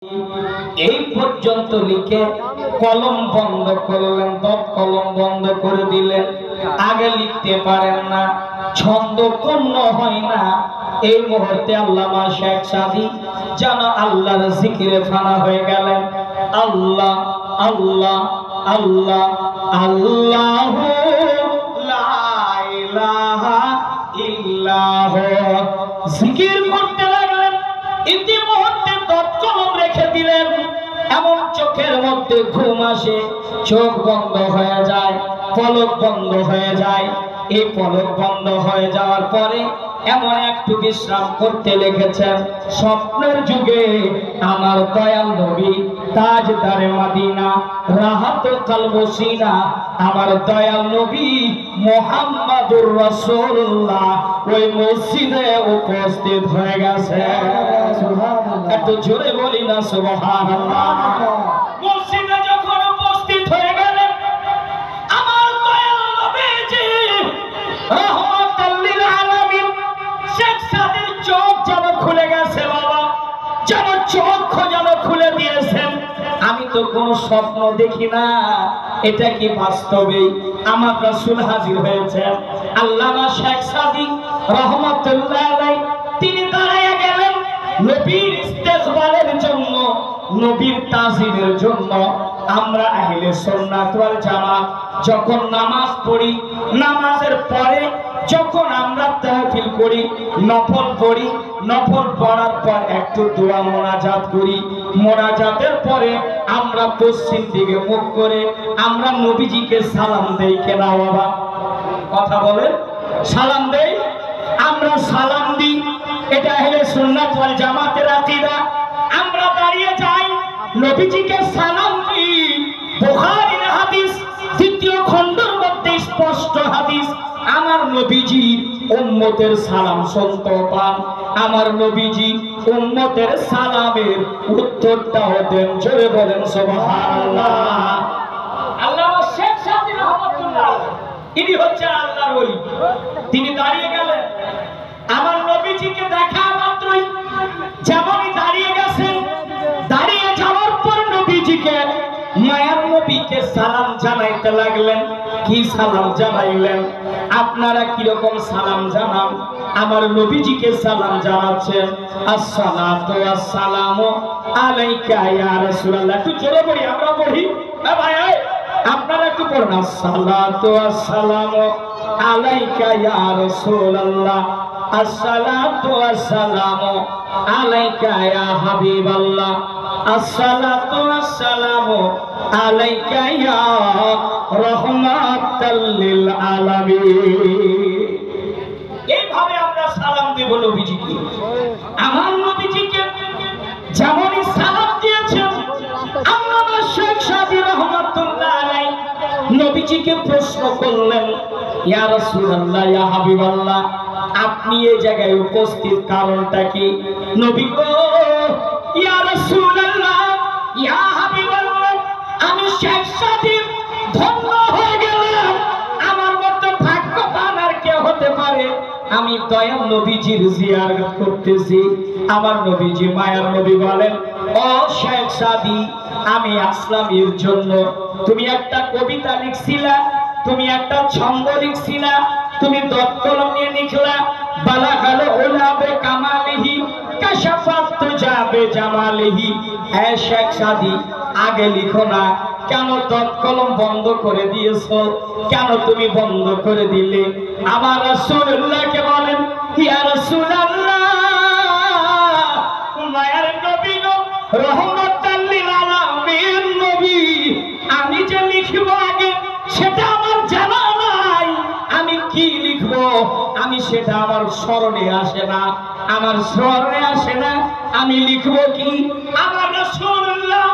এই পর্যন্ত লিখে কলম বন্ধ করলেন, কলম বন্ধ করে দিলেন। আগে লিখতে পারেন না, ছন্দ পূর্ণ হয় না। এই মুহূর্তে আল্লামা শেখ সাদী যেন আল্লাহর জিকিরে ফানা হয়ে গেলেন। আল্লাহ আল্লাহ আল্লাহ আল্লাহ লা ইলাহা ইল্লাহ জিকির করতে লাগলেন। ইতিমধ্যে কলম রেখে দিলেন। এমন চোখের মধ্যে ঘুম আসে, চোখ বন্ধ হয়ে যায়, পলক বন্ধ হয়ে যায়। এই পলক বন্ধ হয়ে যাওয়ার পরে এমন একটু বিশ্রাম করতে লেগেছেন। স্বপ্নের যুগে আমার দয়াল নবী তাজদারে মদিনা রাহাতুল কালবসিনা আমার দয়াল নবী মুহাম্মাদুর রাসূলুল্লাহ ওই মসজিদে উপস্থিত হয়ে গেছে। একটু জোরে বলি না সুবহানাল্লাহ। মসজিদে যখন উপস্থিত হয়ে গেলেন আমার দয়াল নবীজি রাহমাতুল লিল আলামিন শেখ সাদীর চোখ যেন খুলে গেছে। বাবা যেন চোখ যেন খুলে দিয়েছেন। আমি তো কোনো স্বপ্ন দেখি না, এটা কি বাস্তবে আমার রাসূল হাজির হয়েছেন। আল্লামা শেখ সাদী রাহমাতুল্লাহ আলাইহি তিনি দাঁড়িয়ে গেলেন নবীর ইস্তেকবালের জন্য, নবীর তাজিমের জন্য। আমরা আহলে সুন্নাত ওয়াল জামাত যখন নামাজ পড়ি, নামাজের পরে যখন আমরা তাহফিল করি, নফল পড়ি, নফল পড়ার পর একটু দোয়া মোনাজাত করি, মোনাজাতের পরে আমরা পশ্চিম দিকে মুখ করে আমরা নবীজিকে সালাম দেই। কেনা বাবা কথা বলেন, সালাম দেই, আমরা সালাম দিই। এটা আহলে সুন্নাত ওয়াল জামাতের আকীদা। আমরা দাঁড়িয়ে যাই, নবীজিকে সালাম দিই। বুখারীর হাদিস দ্বিতীয় খণ্ডের মধ্যে স্পষ্ট হাদিস, আমার নবীজি উম্মতের সালাম শুনতে পান। আমার নবীজি উম্মতের সালামের উত্তরটাও দেন। জোরে বলেন সুবহানাল্লাহ। আল্লামা শেখ সাদী রাহমাতুল্লাহ ইনি হচ্ছেন আল্লাহর ওলি। তিনি দাঁড়িয়ে গেলেন, আমার নবীজিকে দেখা মাত্রই যেমনই দাঁড়িয়ে গেছেন, দাঁড়িয়ে যাওয়ার পর নবীজিকে মায়ার নবীকে সালাম জানাইতে লাগলেন। কি সালাম জানাইলেন? আপনারা কিরকম সালাম জানান? আমার নবীজিকে সালাম জানাচ্ছেন, আসসালাতু ওয়াসসালামু আলাইকা ইয়া রাসূলুল্লাহ। একটু জোরে পড়ি, আমরা পড়ি ভাই, আপনারা একটু পড়ুন, আসসালাতু ওয়াসসালামু আলাইকা ইয়া রাসূলুল্লাহ, আসসালাতু ওয়াসসালামু আলাইকা ইয়া হাবিবাল্লাহ, আসসালাতু ওয়াসসালামু আলাইকা ইয়া রাহমাতাল লিল আলামিন। এইভাবে আমরা সালাম দেব নবীজিকে। আমার নবীজিকে যেমনই সালাম দিয়েছেন আল্লামা শেখ সাদী রাহমাতুল্লাহ আলাইহি নবীজিকে প্রশ্ন করলেন, ইয়া রাসূলুল্লাহ ইয়া হাবিবাল্লাহ, আপনি এই জায়গায় উপস্থিত কারণটা কি? নবী গো, ইয়া রাসূলুল্লাহ ইয়া হাবিবাল্লাহ, আমি শেখ সাদী ধন্য হয়ে গেলাম। আমার মতো ভাগ্যবান আর কে হতে পারে? আমি দয়াল নবীজির জিয়ারত করতেছি। আমার নবীজি মায়ার নবী বলেন, ও শেখ সাদী, আমি আসলাম এর জন্য। তুমি একটা কবিতা লিখছিলা, তুমি একটা ছন্দ লিখছিলা, তুমি দত কলম নিয়ে লিখলা, বালাগাল উলাবে কামালিহি কাশাফাত তুজাবে জামালিহি। এ শেখ সাদী, আগে লিখো না কেন? দত কলম বন্ধ করে দিয়েছো কেন? তুমি বন্ধ করে দিলে। আমার রাসূলুল্লাহকে বলেন, ইয়া রাসূলুল্লাহ, মায়ার নবী গো, রহমাতাল লিল আলামিন নবী, আমি যে লিখবো আগে সেটা আমার জানা নাই। আমি কি লিখবো আমি সেটা আমার স্মরণে আসে না, আমার স্মরণে আসে না। আমি লিখবো কি? আমার রাসূলুল্লাহ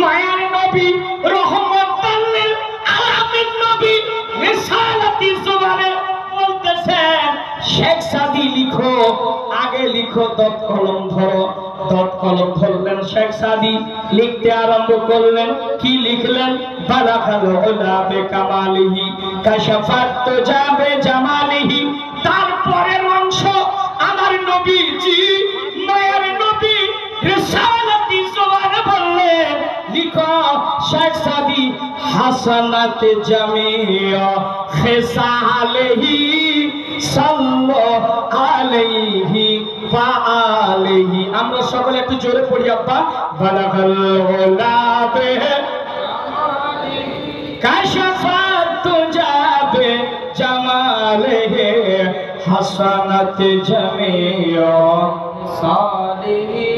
মায়ার নবী রহমাতাল লিল আলামিন নবী রিসালাতি জবানে বলতেছেন, শেখ সাদী লিখো, আগে লিখো, দত কলম ধরো। দত কলম ধরলেন শেখ সাদী, লিখতে আরম্ভ করলেন। কি লিখলেন? বালাগাল উলাবে কামালিহি কাশাফাত তুজাবে জামালিহি। তারপরের অংশ আমার নবীজি মায়ার নবী রিসালাতি জবানে শেখ সাদি হাসানাত জামিয়া খিসালিহি সাল্লাল্লাহু আলাইহি ওয়া আলিহি। আমরা সকলে একটু জোরে পড়ি আব্বা। বালাগাল ওলাবে কাশাফাত তুজাবে জামালেহি হাসানাত জামিয়া সালিহি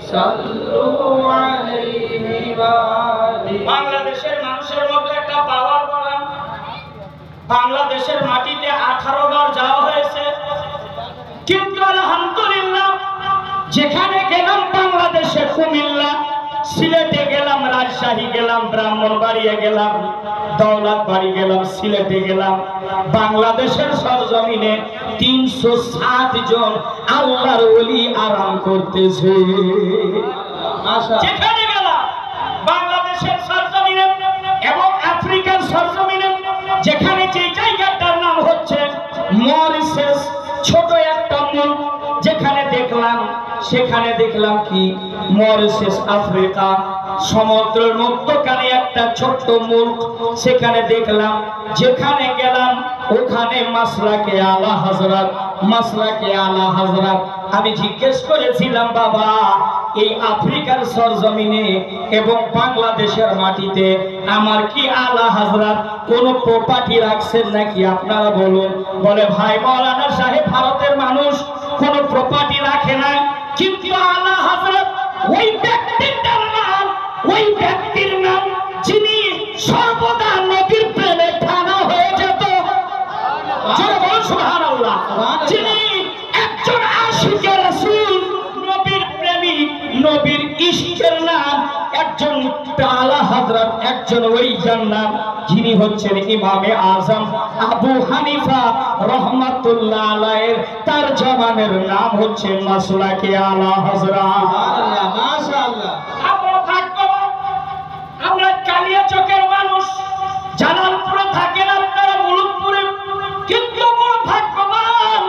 সাল্লাল্লাহু আলাইহি ওয়া আলিহি। বাংলাদেশের মানুষের মধ্যে একটা পাওয়ার বলেন, বাংলাদেশের মাটিতে 18 বার যাওয়া হয়েছে, কিন্তু আলহামদুলিল্লাহ যেখানে গেলাম বাংলাদেশে কুমিল্লা, সিলেটে গেলাম, রাজশাহী গেলাম, ব্রাহ্মণবাড়িয়া গেলাম, দৌলতবাড়ি গেলাম, সিলেটে গেলাম, বাংলাদেশের সরজমিনে 360 জন আল্লাহর ওলি আরাম করতেছে। যেখানে গেলাম বাংলাদেশের সরজমিনে এবং আফ্রিকার সরজমিনে, যেখানে যে জায়গাটার নাম হচ্ছে মরিশাস, ছোট একটা মুলক, যেখানে দেখলাম, সেখানে দেখলাম কি মরিশাস আফ্রিকা সমুদ্রের মধ্যখানে একটা ছোট্ট মুলক, সেখানে দেখলাম, যেখানে গেলাম ওখানে মাসলাকে আলা হযরত, মাসলাকে আলা হযরত। আমি জিজ্ঞেস করেছিলাম, বাবা এই আফ্রিকার সরজমিনে এবং বাংলাদেশের মাটিতে আমার কি আলা হযরত কোন প্রপার্টি রাখছেন নাকি, আপনারা বলুন। বলে ভাই মাওলানা সাহেব ভারতের মানুষ কোন প্রপার্টি রাখে না, কিন্তু আলা হযরত ওই ব্যক্তিটার নাম, ওই ব্যক্তির নাম যিনি সর্বদা নবীর প্রেমে ঠানা হয়ে যেত, জোরে বলুন সুবহানাল্লাহ, যিনি একজন আশিকে রাসূল, নবীর প্রেমী, নবীর ইশকের নাম একজন আলা হযরত, একজন ওই নাম যিনি হচ্ছেন ইমামে আজম আবু হানিফা রাহমাতুল্লাহ আলাইহির, তার জবানের নাম হচ্ছে মাসলাকে আলা হযরত। সুবহানাল্লাহ, মাশাআল্লাহ। আমরা ভাগ্যবান, আমরা কালিয়াচকের মানুষ, জালালপুরে থাকেন আপনারা, মুলুকপুরে, কিন্তু বড় ভাগ্যবান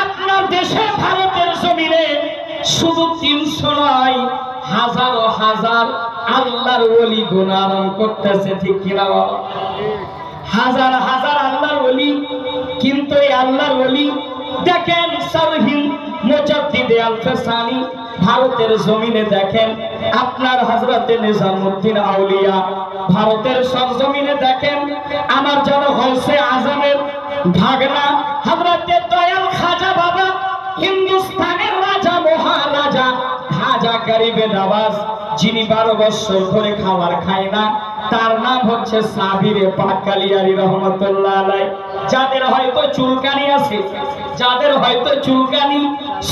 আপনার দেশে ভারতের জমিনে শুধু 300 নয়, হাজার হাজার আল্লাহর ওলি গুণাগান করতেছে, ঠিক কিনা বলো? হাজার হাজার আল্লাহর ওলি, কিন্তু এই আল্লাহর ওলি দেখেন শারহিন মুজাদ্দিদে আল-ফাসানি ভারতের জমিনে দেখেন, আপনার হযরতে নিজামউদ্দিন আউলিয়া ভারতের সরজমিনে দেখেন, আমার যেন হলসে আজমের ভাগনা হযরতে দয়াল খাজা বাবা, হিন্দুস্তানের রাজা মহারাজা খাজা গরিবে নওয়াজ, যিনি 12 বছর ধরে খাবার খায় না, তার নাম হচ্ছে সাবিরে পাক কালিয়ারি রহমাতুল্লাহ আলাইহি। যাদের হয়তো চুলকানি আছে, যাদের হয়তো চুলকানি,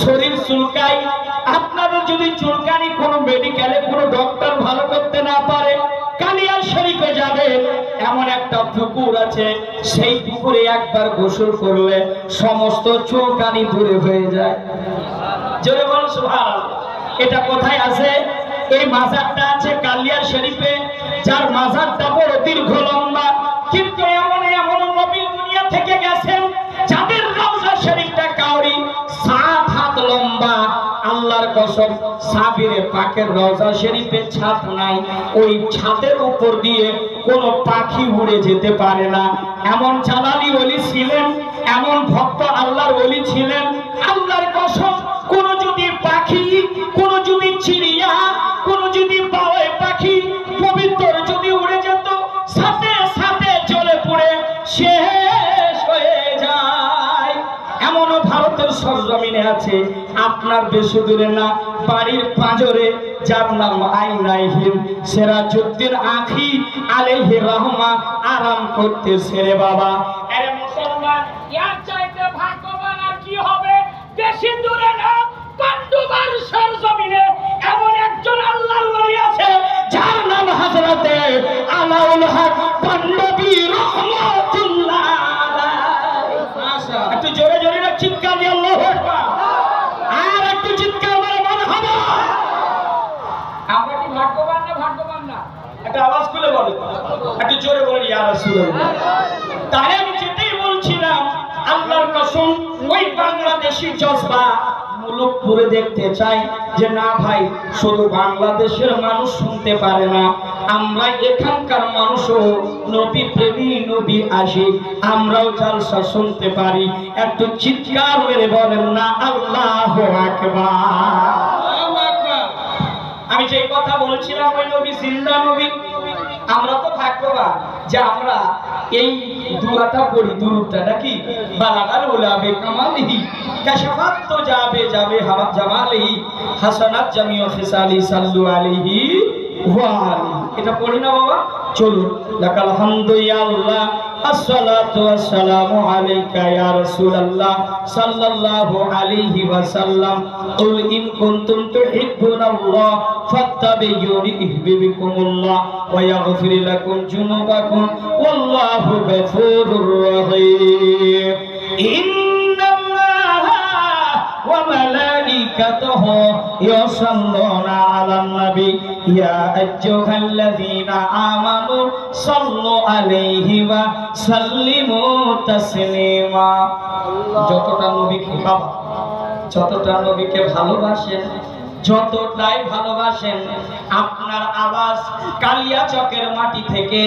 শরীর চুলকায়, আপনাদের যদি চুলকানি কোনো মেডিকেলে কোনো ডক্টর ভালো করতে না পারে, কালিয়ার শরীফে যাবে, এমন একটা পুকুর আছে, সেই পুকুরে একবার গোসল করলে সমস্ত চুলকানি দূরে হয়ে যায়। জোরে বলুন সুবহানাল্লাহ। এটা কোথায় আছে? এই মাজারটা আছে কালিয়ার শরীফে, যার মাজারটা বড় দীর্ঘ লম্বা, কিন্তু এমন এমন নবী দুনিয়া থেকে গেছেন যাদের রওজা শরীফটা কাউরি 7 হাত লম্বা। আল্লাহর কসম, সাবিরে পাকের রওজা শরীফে ছাদ নাই, ওই ছাদের উপর দিয়ে কোনো পাখি উড়ে যেতে পারে না। এমন জালালি ওলি ছিলেন, এমন ভক্ত আল্লাহর ওলি ছিলেন। আল্লাহর কসম, কোন যদি পাখি, কোন যদি চিড়িয়া, কোন যদি বাওয়া পাখি পবিত্র যদি উড়ে যেত, সাথে সাথে জ্বলে পুড়ে শেষ হয়ে যায়। এমনও ভারতের সরজমিনে আছে, আপনার বেশি দূরে না, বাড়ির পাঁজরে, যার নাম আইনাইহিম সিরাজউদ্দিন আখি আলাইহি রহমা আরাম করতেছে রে বাবা। আরে মুসলমান, এর চাইতে ভাগ্যবান আর কি হবে? বেশি দূরে না, পান্ডুবার সরজমিনে এমন একজন আল্লাহর ওলি আছে, যার নাম হযরতে আলাউল হক পান্ডবী রাহমাতুল্লাহ আলাইহি। মাশাআল্লাহ, একটু জোরে জোরে চিৎকার দিয়ে আল্লাহু আকবার, আর একটু চিৎকার মারে মারহাবা। আমরা কি ভাগ্যবান না ভাগ্যবান না? একটা আওয়াজ খুলে বলো, একটু জোরে বলো ইয়া রাসূলুল্লাহ। তাই আমি যেটাই বলছিলাম, আল্লাহর কসম, ওই বাংলাদেশি জজবা মুলুক পুরে দেখতে চাই যে না ভাই শুধু বাংলাদেশের মানুষ শুনতে পারে না, আমরা এখানকার মানুষও নবী প্রেমী নবী আশিক আমরাও জালসা শুনতে পারি। একটু চিৎকার মেরে বলেন না আল্লাহু আকবার। আমি যে কথা বলছিলাম ওই নবী জিন্দা নবী। আমরা তো ভাগ্যবান যে আমরা এই দুআটা পড়ি, দুরূদটা নাকি বালাগাল উলাবে কামালিহি কাশাফাত তো যাবে হাওয়া জামালিহি হাসানাত জামিউ খিসালি সাল্লু আলাইহি ওয়া আলিহি। এটা পড়ি না বাবা? চলুন। লাকাল হামদু ইয়া আল্লাহ, আসসালাতু ওয়াসসালামু আলাইকা ইয়া রাসূলুল্লাহ সাল্লাল্লাহু আলাইহি ওয়াসাল্লাম। কুল ইন কুনতুম তুহিব্বুনাল্লাহ ফাত্তাবিউনি ইউহিব্বুকুমুল্লাহ ওয়া ইয়াগফির লাকুম যুনুবাকুম ওয়াল্লাহু গফুরুর রহিম। ইন্নাল্লাহা ওয়া মালাইকাতুহু ইউসাল্লুনা আলান নবী ইয়া আইয়ুহাল্লাযীনা আমানু সাল্লু আলাইহি ওয়া সাল্লিমু তাসলিমা। যতটা নবীকে বাবা, যতটা নবীকে ভালোবাসেন, যতটাই ভালোবাসেন, আপনার আওয়াজ কালিয়াচকের মাটি থেকে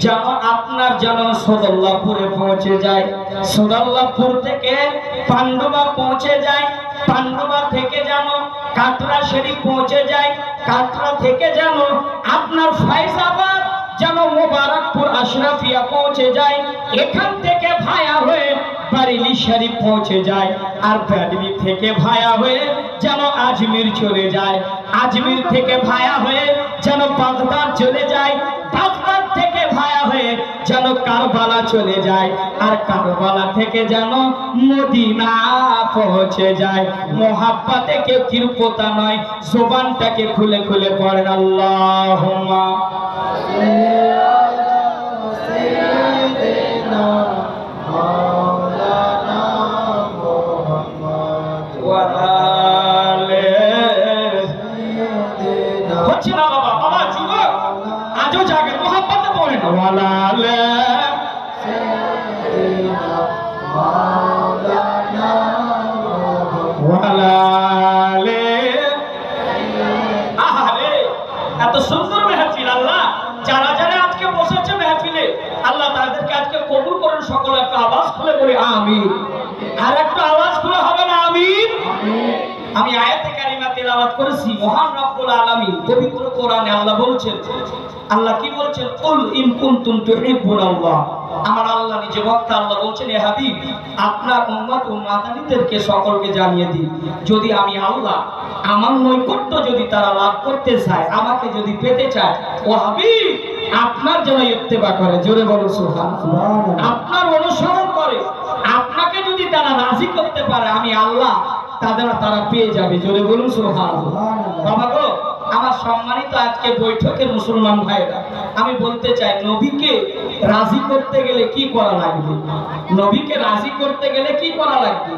যেন আপনার যেন সদল্লাপুরে পৌঁছে যায়, সদল্লাপুর থেকে পান্ডবা পৌঁছে যায়, পান্ডবা থেকে যেন কাটরা শরীফ পৌঁছে যায়, কাটরা থেকে যেন আপনার ফয়সাবাদ যেন মোবারকপুর আশরাফিয়া পৌঁছে যায়, এখান থেকে ভায়া হয়ে বারেলি শরীফ পৌঁছে যায়, আর বারেলি থেকে ভায়া হয়ে যেন আজমির চলে যায়, আজমির থেকে ভায়া হয়ে যেন বাগদাদ চলে যায়, বাগদাদ থেকে ভায়া হয়ে যেন কারবালা চলে যায়, আর কারবালা থেকে যেন মদিনা পৌঁছে যায়। মোহাব্বতে কেউ কৃপতা নয়, জবানটাকে খুলে খুলে পড়েন আল্লাহুম্মা এত সুন্দর মেহফিল। আল্লাহ যারা যারা আজকে বসেছে মেহফিলে, আল্লাহ তাদেরকে আজকে কবুল করেন। সকলে একটা আওয়াজ খুলে বলি আমিন। আর একটা আওয়াজ খুলে হবে না আমিন? আমি আয়াতে কারিমা তেলাওয়াত করেছি। মহান রব্বুল আলামিন পবিত্র কোরআনে আল্লাহ বলছেন, আল্লাহ কি বলছেন? কুল ইন কুনতুম তুহিব্বুনাল্লাহ। আমার আল্লাহ নিজে বক্তা আল্লাহ বলছেন, হে হাবিব আপনার উম্মত উম্মাতানিদেরকে সকলকে জানিয়ে দিন, যদি আমি আল্লাহ আমার নৈকট্য যদি তারা লাভ করতে চায়, আমাকে যদি পেতে চায়, ও হাবিব আপনার যেন ইত্তেবা করে। জোরে বলো সুবহানাল্লাহ। আপনার অনুসরণ করে আপনাকে যদি তারা রাজি করতে পারে, আমি আল্লাহ তারা পেয়ে যাবে। জোরে বলুন সুবহানাল্লাহ। বাবা গো, আমার সম্মানিত আজকে বৈঠকের মুসলমান ভাইরা, আমি বলতে চাই নবীকে রাজি করতে গেলে কি করা লাগবে? নবীকে রাজি করতে গেলে কি করা লাগবে?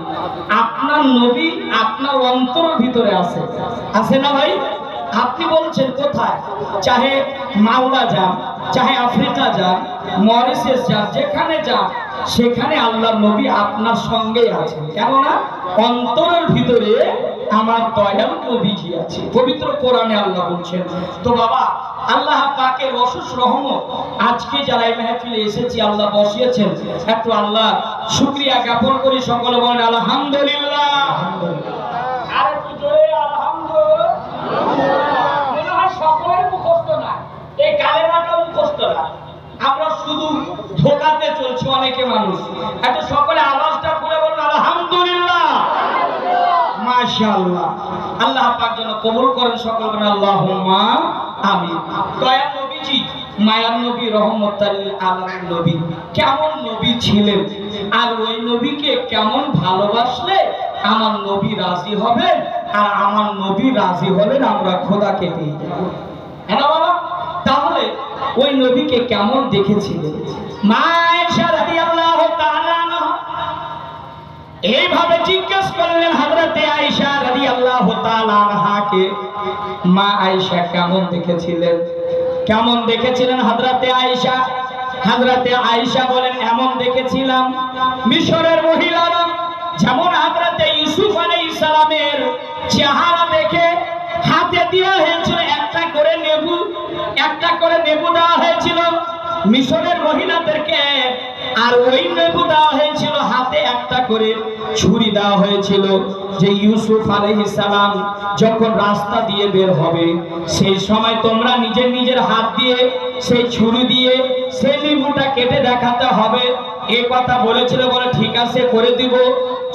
আপনার নবী আপনার অন্তরের ভিতরে আছে, আছে না ভাই? আপনি বলছেন কোথায়, চাহে মাওলা যান, চাহে আফ্রিকা যান, মরিশাস যান, যেখানে যান সেখানে আল্লাহর নবী আপনার সঙ্গেই আছে। কেননা অন্তরের ভিতরে আমার দয়াল নবীজি আছে। পবিত্র কোরআনে আল্লাহ বলছেন। তো বাবা, আল্লাহ পাকের অশেষ রহমত, আজকে যারা এই মেহফিলে এসেছি আল্লাহ বসিয়েছেন, একটু আল্লাহ শুকরিয়া জ্ঞাপন করি। সকলে বলেন আলহামদুলিল্লাহ। আর একটু জোরে আলহামদুলিল্লাহ। মনে হয় সকলের মুখস্থ না, এই কালেমাটা মুখস্থ না, আমরা শুধু ধোকাতে চলছি অনেকে মানুষ। একটু সকলে আওয়াজটা খুলে বলুন আলহামদুলিল্লাহ। মাশাআল্লাহ। আল্লাহ পাক যেন কবুল করেন। সকল বলেন আল্লাহুম্মা আমিন। দয়ার নবীজি, মায়ার নবী, রহমতাল আলামিন নবী কেমন নবী ছিলেন, আর ওই নবীকে কেমন ভালোবাসলে আমার নবী রাজি হবেন, আর আমার নবী রাজি হলেন আমরা খোদাকে পেয়ে যাব। হ্যাঁ না বাবা? তাহলে ওই নবীকে কেমন দেখেছিলেন? মা আয়েশা রাদিয়াল্লাহু তাআলা আনহা এইভাবে জিজ্ঞেস করলেন হযরতে আয়েশা রাদিয়াল্লাহু তাআলা আনহাকে, মা আয়েশা কেমন দেখেছিলেন? কেমন দেখেছিলেন হযরতে আয়েশা? হযরতে আয়েশা বলেন, এমন দেখেছিলাম মিশরের মহিলারা যেমন হযরতে ইউসুফ আলাইহিস সালামের চেহারা দেখে হাতে দেওয়া হয়েছিল একটা করে নেবু দেওয়া হয়েছিল মিশরের মহিলাদেরকে, আর ওই নেবু দেওয়া হয়েছিল হাতে একটা করে ছুরি দেওয়া হয়েছিল, যে ইউসুফ আলাইহিস সালাম যখন রাস্তা দিয়ে বের হবে সেই সময় তোমরা নিজের হাত দিয়ে সেই ছুরি দিয়ে সেই নেবুটা কেটে দেখাতে হবে। এই কথা বলেছিল, বলে ঠিক আছে করে দিব।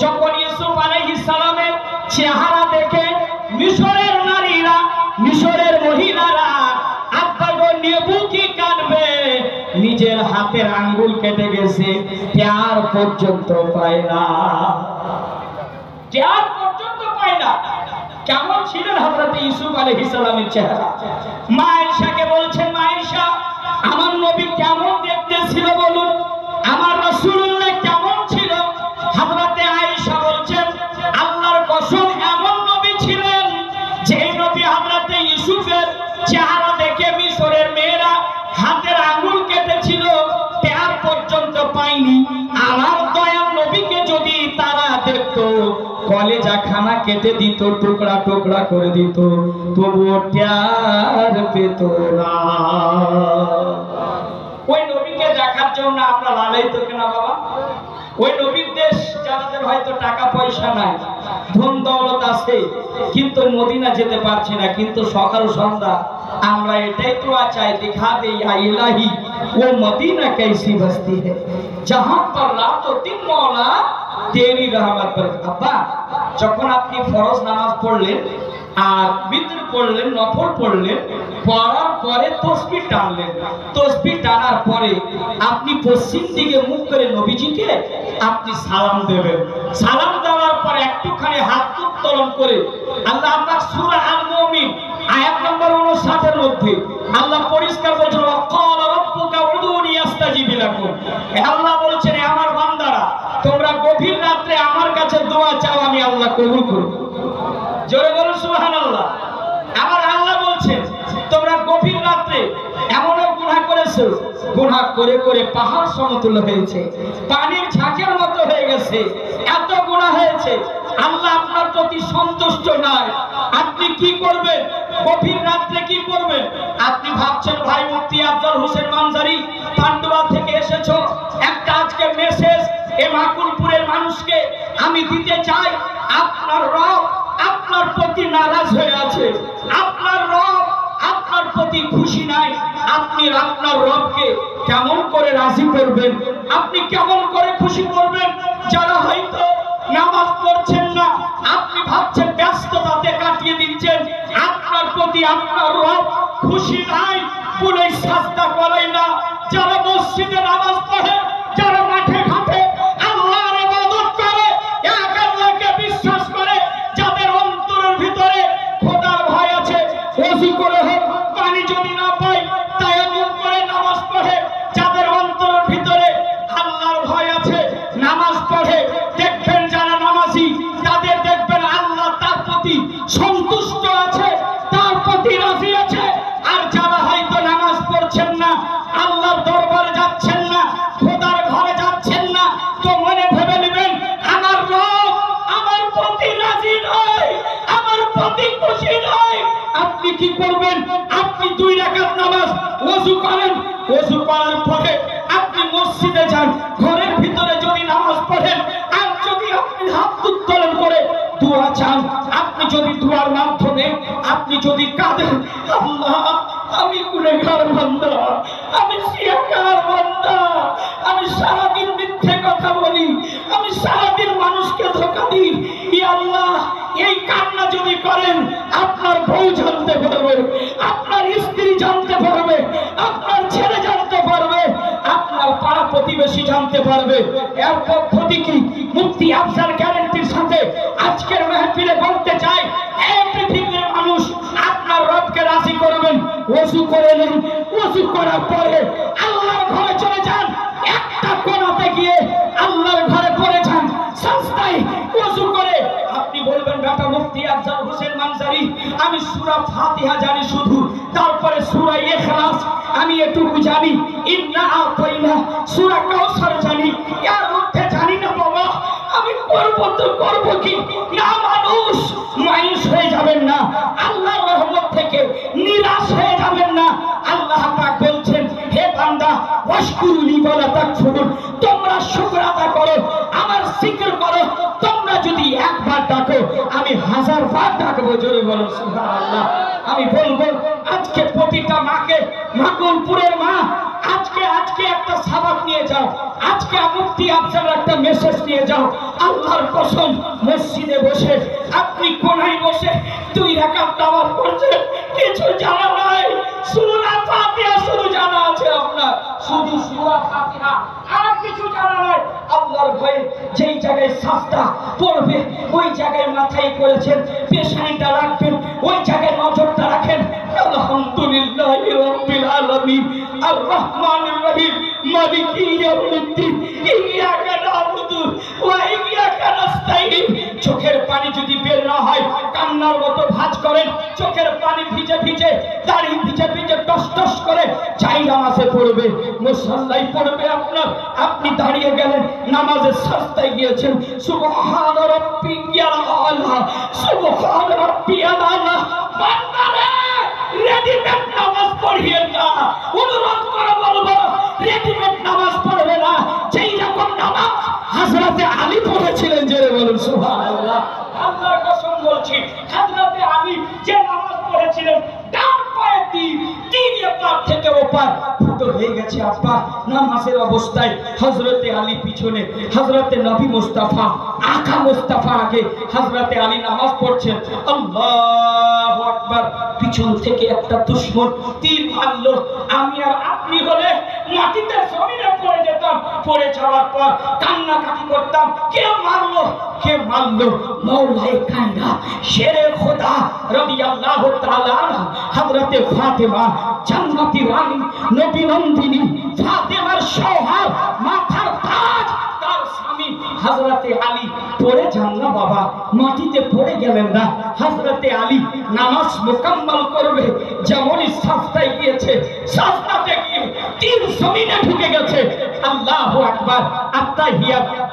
যখন ইউসুফ আলাইহিস সালামের চেহারা দেখে মিশরের নারীরা, মিশরের মহিলারা আব্বা গো নেবু কি কাটবে, নিজের হাতের আঙ্গুল কেটে গেছে, পেয়ার পর্যন্ত পায় না, পেয়ার পর্যন্ত পায় না। কেমন ছিলেন হযরত ইউসুফ আলাইহিস সালামের চেহারা? মা আয়েশাকে বলছেন, মা আয়েশা আমার নবী কেমন দেখতে ছিল বলুন, আমার রাসূলুল্লাহ কেমন ছিল? হযরত আয়েশা বলছেন, আল্লাহর কসম এমন নবী ছিলেন যে নবী হযরত ইউসুফের চেহারা দেখে মিশরের মেয়েরা হাতের আঙ্গুল কেটেছিল, পেয়ার পর্যন্ত পায়নি। আমার দয়াল নবীকে যদি তারা দেখতো কলেজা খানা কেটে দিত, টুকরা টুকরা করে দিত, তবুও পেয়ার পেত না। ওই নবীকে দেখার জন্য আমরা লালায়িত কিনা বাবা? ওই নবীর দেশ যাদের হয়তো টাকা পয়সা নাই, ধন দৌলত আছে, কিন্তু মদিনা যেতে পারছে না, কিন্তু সকাল সন্ধ্যা আমরা এটাই তো চাই, দিখা দে ইয়া ইলাহি ও মদিনা कैसी बस्ती है जहां पर रातों दिन मौला तेरी रहमत पर। আব্বা যখন আপনি ফরজ নামাজ পড়লেন আর বিতর পড়লেন, নফল পড়লেন, পড়ার পরে তাসবিহ টানলেন, তাসবিহ টানার পরে আপনি পশ্চিম দিকে মুখ করে নবীজিকে আপনি সালাম দেবেন। সালাম দেওয়ার পরে একটুখানি হাত উত্তোলন করে আল্লাহ পাক সূরা আল মুমিন আয়াত নম্বর 59 এর মধ্যে আল্লাহ পরিষ্কার বলছেন, ওয়াকালা রাব্বুকা উদুনি আস্তাজিব লাকুম। আল্লাহ বলছেন, আমার বান্দারা তোমরা গভীর রাতে আমার কাছে দোয়া চাও, আমি আল্লাহ কবুল করব। জোরে বলুন সুবহানাল্লাহ। আমার আল্লাহ বলছেন তোমরা গভীর রাতে এমনও গুনাহ করেছো, গুনাহ করে করে পাহাড় সমতুল্য হয়েছে, পানির ঝাঁকের মতো হয়ে গেছে, এত গুনাহ হয়েছে, আল্লাহ আপনার প্রতি সন্তুষ্ট নয়। আপনি কি করবেন? গভীর রাতে কি করবেন? আপনি ভাবছেন ভাই মুফতি আফজল হোসেন মানজারি পান্ডুয়া থেকে এসেছো, একটা আজকে মেসেজ এ মাকুলপুরের মানুষকে আমি দিতে চাই। আপনার রব আপনার প্রতি নারাজ হয়ে আছে, আপনার রব আপনার প্রতি খুশি নাই। আপনি আপনার রবকে কেমন করে রাজি করবেন? আপনি কেমন করে খুশি করবেন? যারা হয়তো নামাজ পড়ছেন না, আপনি ভাবছেন ব্যস্ততাতে কাটিয়ে দিচ্ছেন, আপনার প্রতি আপনার রব খুশি নাই, বলে সাজদা করাই না। যারা মসজিদে নামাজ পড়ে, যারা মাঠে ঘাটে আল্লাহর ইবাদত করে, এক আল্লাহকে বিশ্বাস করে, যাদের অন্তরের ভিতরে খোদার ভয় আছে, ওযু করে হোক, পানি যদি না পায় তায়াম্মুম করে নামাজ পড়ে, যাদের অন্তরের ভিতরে আল্লাহর ভয় আছে, নামাজ পড়ে, দেখবেন যারা নামাজি তাদের দেখবেন আল্লাহ তার প্রতি সন্তুষ্ট আছে, তার প্রতি রাজি আছে। আর যারা হয়তো নামাজ পড়ছেন না, আল্লাহর দরবারে যাচ্ছেন না, খোদার ঘরে যাচ্ছেন না, তো মনে ভেবে নেবেন আমার রব আমার প্রতি রাজি নয়, আমার প্রতি খুশি নয়। আপনি কি করবেন? আপনি 2 রাকাত নামাজ ওযু করেন, ওযু করার পরে আপনি মসজিদে যান, ঘরের ভিতরে যদি নামাজ পড়েন, আর যদি আপনি হাত উত্তোলন করে দোয়া চান, আপনি যদি দোয়ার মাধ্যমে আপনি যদি কাঁদেন, আল্লাহ আমি গুনাহগার বান্দা, আমি শিয়াকার বান্দা, আমি সারাদিন মিথ্যে কথা বলি, আমি সারাদিন মানুষকে ধোঁকা দিই, ইয়া আল্লাহ এই কান্না যদি করেন, আপনার বউ জানতে পারবে, আপনার স্ত্রী জানতে পারবে, আপনার ছেলে জানতে পারবে, আপনার পাড়া প্রতিবেশী জানতে পারবে। এর পদ্ধতি কি? মুফতি আফজাল গ্যারান্টির সাথে আজকের মাহফিলে বলতে চাই, এই পৃথিবীর মানুষ আপনার রবকে রাজি করবেন। ওযু করে নিন, ওযু করার পরে আল্লাহর ঘরে চলে যান, একটা কোণাতে গিয়ে আল্লাহর ঘরে পড়ে যান, সাজদায় ওযু করে আপনি বলবেন, বেটা মুফতি আফজল হোসেন মানজারি আমি সূরা ফাতিহা জানি শুধু, তারপরে সূরা ইখলাস আমি এটুকু জানি, ইন্না আতাইনা সূরা কাউসার জানি, এর মধ্যে জানি না বাবা, আমি করবো তো করবো কি না, মানুষ মায়ুস হয়ে যাবেন না, আল্লাহর রহমত থেকে নিরাশ হয়ে যাবেন না। আল্লাহ পাক বলছেন, হে বান্দা ওয়াশকুরুনি ওয়ালা তাকফুরুন, তোমরা শুকর আদায় করো, আমার জিকির করো। তোমরা যদি একবার ডাকো আমি 1000 বার ডাকবো। জোরে বলো সুবহানাল্লাহ। আমি বলবো আজকে প্রতিটা মাকে, মাকুলপুরের মা, আজকে একটা সাবাক নিয়ে যাও, আজকে মুফতি আফজালের একটা মেসেজ নিয়ে যাও। আল্লাহর কসম, মসজিদে বসে আপনি কোনায় বসে 2 রাকাত নামাজ পড়ছেন, কিছু জানা নাই, সূরা ফাতিহা শুধু জানা আছে আপনার, শুধু সূরা ফাতিহা, আর কিছু জানা নাই। আল্লাহর ভয়ে যেই জায়গায় সাজদা পড়বে ওই জায়গায় মাথায় করেছেন, পেশানিটা রাখবেন, ওই জায়গায় নজরটা রাখেন। আলহামদুলিল্লাহি রাব্বিল আলামিন আর রহমানির রহিম মালিকি ইয়াউমিদ্দিন ইয়্যাকা না'বুদু ওয়া ইয়্যাকা নাস্তাঈন। চোখের পানি যদি বের না হয় কান্নার মতো ভাঁজ করেন, চোখের পানি ভিজে ভিজে, দাড়ি ভিজে ভিজে টস টস করে চাই নামাজে পড়বে, মুসাল্লাই পড়বে আপনার। আপনি দাঁড়িয়ে গেলেন, নামাজের সাজদায় গিয়েছেন, সুবহান রাব্বিয়াল আলা, সুবহান রাব্বিয়াল আলা। বান্দারে রেডিমেড নামাজ পড়িয়েন না, অনুরোধ করে বলবো রেডিমেড নামাজ পড়বে না। যেই রকম নামাজ হযরতে আলী পড়েছিলেন, জোরে বলুন সুবহানাল্লাহ। আল্লাহর কসম বলছি, হযরতে আলী যে নামাজ পড়েছিলেন, ডান পায়ে তিন এপার থেকে ওপার ফুটো হয়ে গেছে। আব্বা নামাজের অবস্থায় হযরতে আলী পিছনে, হযরতে নবী মুস্তাফা, আকা মুস্তাফা আগে, হযরতে আলী নামাজ পড়ছেন। আল্লাহু আকবার। পিছন থেকে একটা দুশমন তীর মারলো, আমি আর আপনি হলে মাটিতে জমিনে পড়ে যেতাম। পড়ে যাওয়ার পর কান্নাকাটি করতাম, কে মারলো, কে মারলো? মওলায়ে কায়নাত শেরে খোদা রাদিয়াল্লাহু তাআলা আনহা হযরতে ফাতেমা, জান্নাতি রানী, নবী নন্দিনী, ফাতেমার সোহাগ, মাথার তাজ, তার স্বামী হযরতে আলী পড়ে যান না বাবা, মাটিতে পড়ে গেলেন না। হযরতে আলী নামাজ মুকাম্মাল করবে, যেমনই সাজদায় গিয়েছে, সাজদাতে গিয়ে তীর জমিনে ঢুকে গেছে। আল্লাহু আকবার।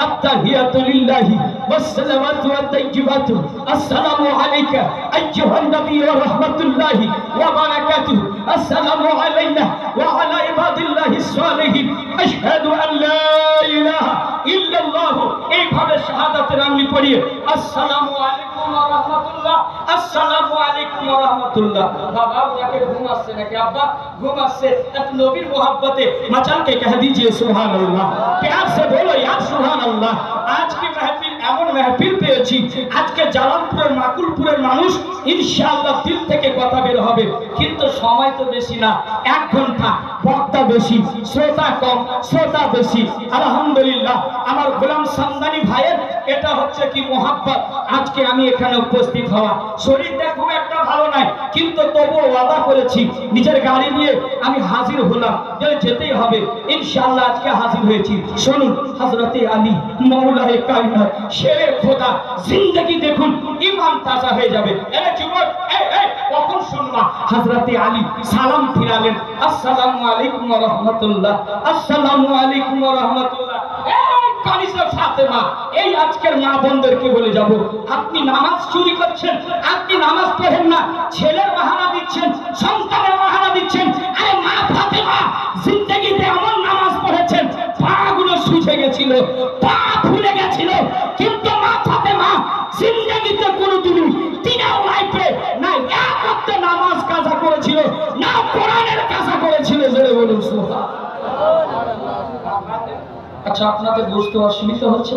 আত্তাহিয়াতু লিল্লাহি ওয়াসসালামাতু ওয়াত-তাইয়্যিবাতু আসসালামু আলাইকা আইয়ুহান নবী ওয়া রাহমাতুল্লাহি ওয়া বারাকাতুহু আসসালামু আলাইনা ওয়া আলা ইবাদিল্লাহিস সালিহিন আশহাদু আন লা ইলাহা ইল্লাল্লাহ। এইভাবে শাহাদাতের আঙ্গুলি পড়িয়ে আসসালামু আলাইকুম ওয়া রাহমাতুল্লাহ, আসসালামু আলাইকুম ওয়া রাহমাতুল্লাহ। বাবা ওনাকে ঘুম আসছে নাকি? আব্বা ঘুম আসছে? এক নবীর मोहब्बते मचान के कह दीजिए सुभान अल्लाह, प्यार से बोलो यार सुभान अल्लाह। आज की महफिल এমন महफिल পেয়েছি, আজকে জালালপুরের মাকুলপুরের মানুষ ইনশাআল্লাহ দিল থেকে কথা বের হবে, কিন্তু সময় তো বেশি না, 1 ঘন্টা, বক্তা বেশি, শ্রোতা কম, শ্রোতা বেশি। আলহামদুলিল্লাহ আমার গোলাম সামদানি ভাইয়ের এটা হচ্ছে কি মোহাব্বত, আজকে আমি এখানে উপস্থিত হওয়া। শরীরটা খুব একটা ভালো নাই, কিন্তু তবুও ওয়াদা করেছি, নিজের গাড়ি নিয়ে আমি হাজির হলাম, যেতেই হবে ইনশাআল্লাহ। আজকে হাজির হয়েছি। শুনুন, হযরতে আলী মওলায়ে কায়নাত শেরে খোদা, জিন্দেগি দেখুন, ঈমান তাজা হয়ে যাবে। এই যুবক, এই কখন শুনবা? হযরতে আলী সালাম ফিরালেন, আসসালামু আলাইকুম ওয়া রাহমাতুল্লাহ, আসসালামু আলাইকুম ওয়া রাহমাতুল্লাহ। কানিসা ফাতেমা, এই আজকের মা বোনদেরকে বলে যাব, আপনি নামাজ চুরি করছেন, আপনি নামাজ পড়েন না, ছেলের বাহানা দিচ্ছেন, সন্তানের বাহানা দিচ্ছেন। আরে মা ফাতেমা জিন্দেগিতে এমন নামাজ পড়েছেন, পাগুলো শুষে গেছিল, পা ফুলে গেছিল, কিন্তু মা ফাতেমা জিন্দেগিতে কোনোদিন তিনাও লাইফে না এক ওয়াক্ত নামাজ কাজা করেছিল, না কোরআনের কাজা করেছিল। জোরে বলুন সুবহানাল্লাহ। আচ্ছা, আপনাদের বুঝতে অসুবিধা হচ্ছে?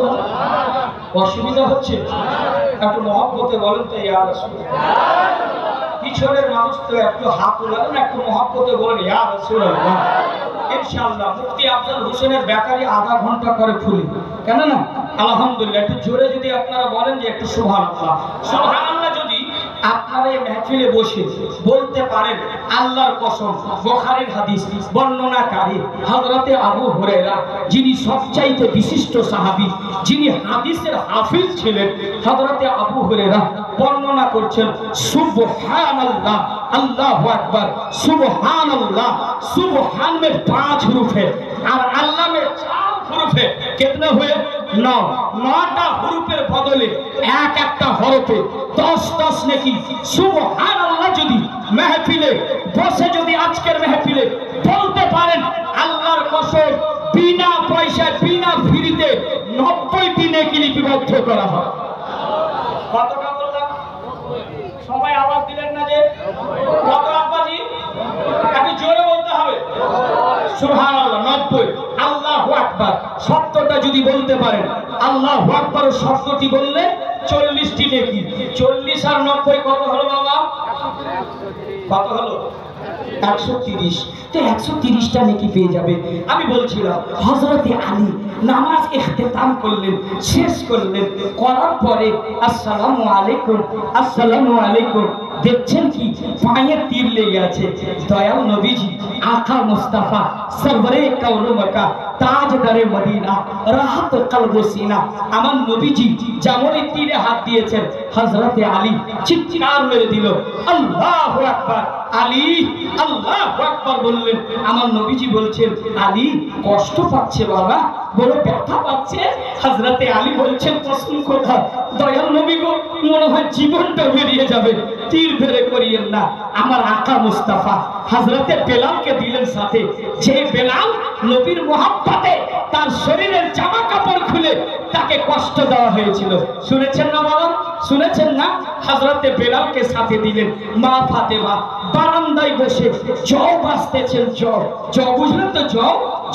অসুবিধা হচ্ছে? একটু মহব্বতে বলেন তো ইয়া রাসূলুল্লাহ। পিছনের মানুষ তো একটু হাত উঠালেন, একটু মহব্বতে বলেন ইয়া রাসূলুল্লাহ। ইনশাআল্লাহ মুফতি আফজাল হোসেনের বেকারি আধা ঘন্টা করে খুলি, কেন না? আলহামদুলিল্লাহ। একটু জোরে যদি আপনারা বলেন যে একটু সুবহানাল্লাহ। সুবহানাল্লাহ যদি আপনারা এই মাহফিলে বসে বলতে পারেন, আল্লাহর কসম, বুখারীর হাদিস বর্ণনাকারী হযরতে আবু হুরায়রা, যিনি সবচাইতে বিশিষ্ট সাহাবী, যিনি হাদিসের হাফিজ ছিলেন, হযরতে আবু হুরায়রা বর্ণনা করছেন, সুবহানাল্লাহ, আল্লাহু আকবার, সুবহানাল্লাহ। সুবহান में 5 হুরুফ है और अल्लाह में 4 হুরুফ है। कितने हुए? নটা হরফের বদলে এক একটা হরফে 10 নেকি। সুবহানাল্লাহ যদি মেহফিলে বসে যদি আজকের মেহফিলে বলতে পারেন, আল্লাহর কসম বিনা পয়সায় বিনা ফ্রিতে 90টি নেকি লিপিবদ্ধ করা হয়। কতটা বললাম? সবাই আওয়াজ দিলেন না যে কত আব্বাজি? একটু জোরে বলতে হবে। সুবহানাল্লাহ 90। আল্লাহু আকবার শব্দটা যদি বলতে পারেন, আল্লাহু আকবার শব্দটি বললে 40টি নেকি। 40 আর 90 কত হলো বাবা? কত হলো? 130। তো 130টা নেকি পেয়ে যাবে। আমি বলছিলাম হযরতে আলী নামাজ ইখতিতাম করলেন, শেষ করলেন, করার পরে আসসালামু আলাইকুম আসসালামু আলাইকুম দেখছেন কি পায়ে তীর লেগে আছে। দয়াল নবীজি আকা মুস্তাফা সরবরে কাউনো মক্কা তাজদারে মদিনা রাহাত কলব সিনা, আমার নবীজি যেমনই তীরে হাত দিয়েছেন, হযরতে আলী চিৎকার মেরে দিল আল্লাহু আকবার। আলী আল্লাহু আকবার বললেন। আমার নবীজি বলছেন আলী কষ্ট পাচ্ছে বাবা, বড় ব্যথা পাচ্ছে। হযরতে আলী বলছেন প্রশ্ন কথা, দয়াল নবী গো মনে হয় জীবনটা বেরিয়ে যাবে, তীর ধরে করিয়েন না। আমার আকা মুস্তাফা হযরতে বেলালকে দিলেন সাথে, যে বেলাল নবীর মহব্বতে তার শরীরের জামা কাপড় খুলে তাকে কষ্ট দেওয়া হয়েছিল। শুনেছেন না বাবা? শুনেছেন না? হযরতে বেলালকে সাথে দিলেন। মা ফাতেমা বারান্দায় বসে জও বাজতেছেন, জও বুঝলেন তো,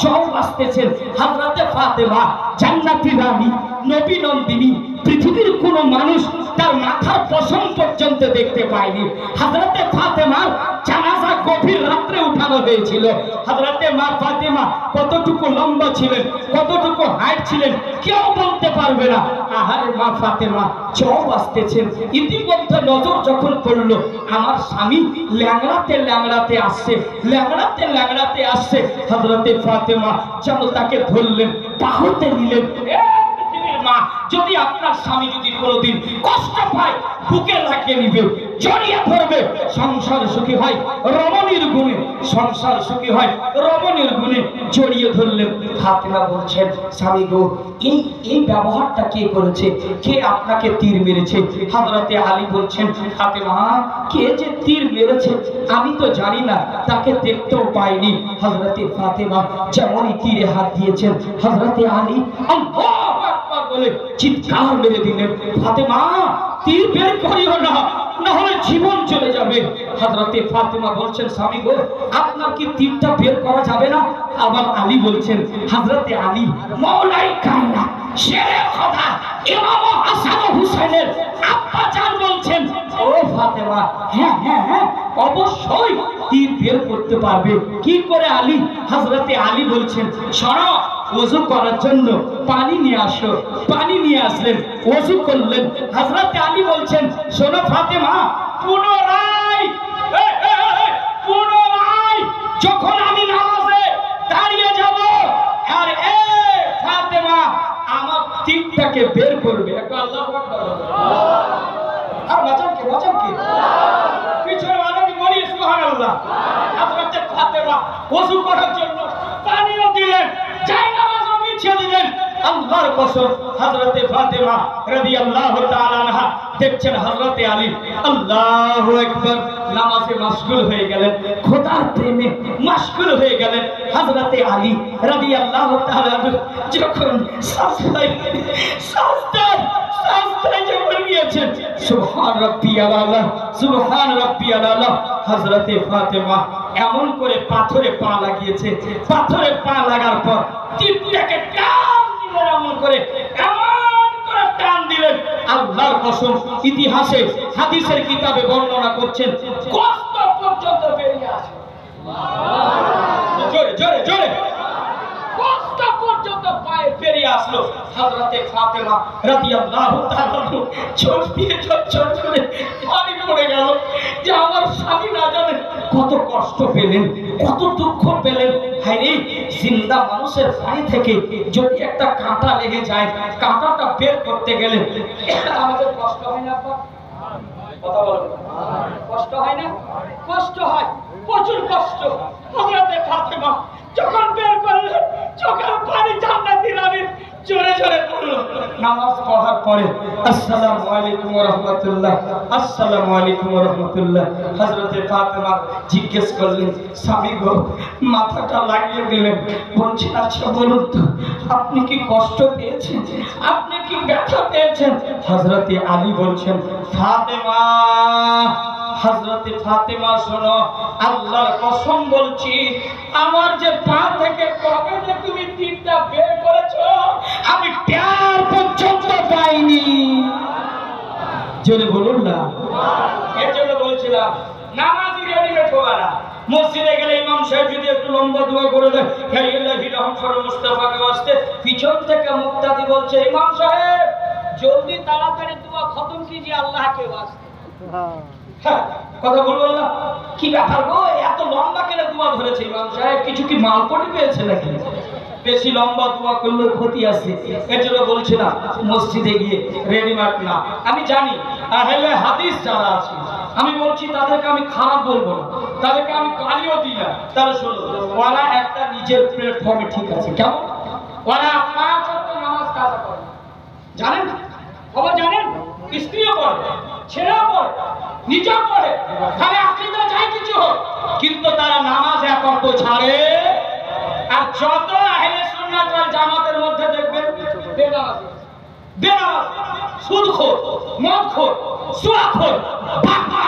জও বাজতেছেন। হযরতে ফাতেমা জান্নাতি রানী নবী নন্দিনী, পৃথিবীর কোনো মানুষ তার মাথার পশম পর্যন্ত দেখতে পায়নি। হযরতে ফাতেমার জানাজা গভীর রাত্রে উঠানো হয়েছিল। হযরতে মা ফাতেমা কতটুকু লম্বা ছিলেন, কতটুকু হাইট ছিলেন কেউ বলতে পারবে না। আহারে মা ফাতেমা জও বাজতেছেন। ইতিমধ্যে নজর যখন পড়ল আমার স্বামী ল্যাংড়াতে আসছে, হযরতে ফাতেমা যেন তাকে ধরলেন, বাহুতে নিলেন। মা যদি আপনার স্বামী যদি কোনোদিন কষ্ট পায় বুকে লাগিয়ে নিবে, জড়িয়ে ধরবে, সংসার সুখী হয় রমণীর গুণে, সংসার সুখী হয় রমণীর গুণে। জড়িয়ে ধরলেন। ফাতেমা বলছেন স্বামী গো এই ব্যবহারটা কে করেছে, কে আপনাকে তীর মেরেছে? হযরতে আলী বলছেন ফাতেমা কে যে তীর মেরেছে আমি তো জানি না, তাকে দেখতেও পাইনি। হযরতে ফাতেমা যেমনই তীরে হাত দিয়েছেন, হযরতে আলী আল্লাহু আকবার বলে চিৎকার মেরে দিলেন, ফাতেমা তীর বের করিও না, না হলে জীবন চলে যাবে। হযরতে ফাতেমা বলছেন স্বামী গো আপনার কি তীরটা বের করা যাবে না? আবার আলী বলছেন, হযরতে আলী মওলাই কায়না শেরে খোদা ইমাম হাসান ও হুসাইনের আব্বা জান বলছেন ও ফাতেমা হ্যাঁ অবশ্যই তীর বের করতে পারবে। কি করে আলী? হযরতে আলী বলছেন শোনো, ওযু করার জন্য পানি নিয়ে আসো। পানি নিয়ে আসলেন, ওযু করলেন। হযরতে আলী বলছেন শোনো ফাতেমা, পুনরায় যখন আমি নামাজে দাঁড়িয়ে যাব আর ফাতেমা আমার তীরটাকে বের করবে। একটু আল্লাহু আকবার আর বাঁচান কি পিছনে আমি বলি সুবহানাল্লাহ। হযরতে ফাতেমা ওযু করার জন্য পানিও দিলেন, জায়নামাজও বিছিয়ে দিলেন। আল্লাহর কসম হযরতে ফাতেমা রাদিয়াল্লাহু তাআলা আনহা দেখছেন হযরতে আলী আল্লাহু আকবার নামাজে মাশগুল হয়ে গেলেন, খোদার প্রেমে মাশগুল হয়ে গেলেন। হযরতে আলী রাদিয়াল্লাহু তাআলা যখন সাজদায় যখন গিয়েছেন সুবহান রাব্বিয়াল আলা সুবহান রাব্বিয়াল আলা, হযরতে ফাতেমা এমন করে পাথরে পা লাগিয়েছে। পাথরে পা লাগার পর তীরটাকে টান দিলেন, এমন করে টান দিলেন। আল্লাহর কসম ইতিহাসে হাদিসের কিতাবে বর্ণনা করছেন কষ্ট পর্যন্ত বেরিয়ে আসে। জোরে জোরে কষ্ট পর্যন্ত পায়ে বেরিয়ে আসলো। হযরতে ফাতেমা রাদিয়াল্লাহু তাআলা চোখ দিয়ে ঝরঝর করে পানি পড়ে গেল যে আমার স্বামী না জানে কত কষ্ট পেলেন, কত দুঃখ পেলেন। হায়রে জিন্দা মানুষের পায়ে থেকে যদি একটা কাঁটা লেগে যায়, কাঁটাটা বের করতে গেলে আমাদের কষ্ট হয় না? কথা বলুন, কষ্ট হয় না? কষ্ট হয়, প্রচুর কষ্ট। হযরতে ফাতেমা যখন বের করলেন চোখের পানি জান্নাতি রানীর জোরে জোরে পড়ল। নামাজ পড়ার পরে আসসালামু আলাইকুম ওয়া রাহমাতুল্লাহ, আসসালামু আলাইকুম ওয়া রাহমাতুল্লাহ। হযরতে ফাতেমা জিজ্ঞেস করলেন, স্বামী গো, মাথাটা লাগিয়ে দিলেন। বলছেন, আচ্ছা বলুন তো, আপনি কি কষ্ট পেয়েছেন, আপনি কি ব্যথা পেয়েছেন? হযরতে আলী বলছেন, ফাতেমা, হযরতে ফাতেমা শোনো, আল্লাহর কসম বলছি, আমার যে পা থেকে কবে যে তুমি তীরটা বের করেছো আমি টের পর্যন্ত পাইনি। জোরে বলুন না। এর জন্য বলছিলাম নামাজি রেডিমেড হবে না। মসজিদে গেলে ইমাম সাহেব যদি একটু লম্বা দোয়া করে দেয়, হে ইলাহি রহমান মুস্তাফাকে ওয়াস্তে, পিছন থেকে মুক্তাদি বলছে, ইমাম সাহেব জলদি তাড়াতাড়ি দোয়া খতম कीजिए আল্লাহ কে ওয়াস্তে। হ্যাঁ, কথা বলবো না, কি ব্যাপার গো, এত লম্বা কেন দোয়া ধরেছে ইমাম সাহেব? কিছু কি মালপটি পেয়েছে নাকি? বেশি লম্বা দোয়া করলে ক্ষতি আছে। এর জন্য বলছি না মসজিদে গিয়ে রেডিমেড না। আমি জানি আহলে হাদিস যারা আছে, আমি বলছি তাদেরকে আমি খারাপ বলবো না, তাদেরকে আমি গালিও দিই না। তাহলে শোনো, ওরা একটা নিজের প্ল্যাটফর্মে ঠিক আছে, কেমন? ওরা 5 ওয়াক্ত নামাজ কাজা করে, জানেন? খবর জানেন? স্ত্রীও পড়ে, ছেলেও পড়ে, নিজেও পড়ে, খালি আকীদা চাই কিছু হোক, কিন্তু তারা নামাজ এক ওয়াক্ত ছাড়ে। আর যত আহলে সুন্নাত ওয়াল জামাতের মধ্যে দেখবেন বেনামাজি, বেনামাজি, সুদখোর, মদখোর, সুরাখোর, বাবা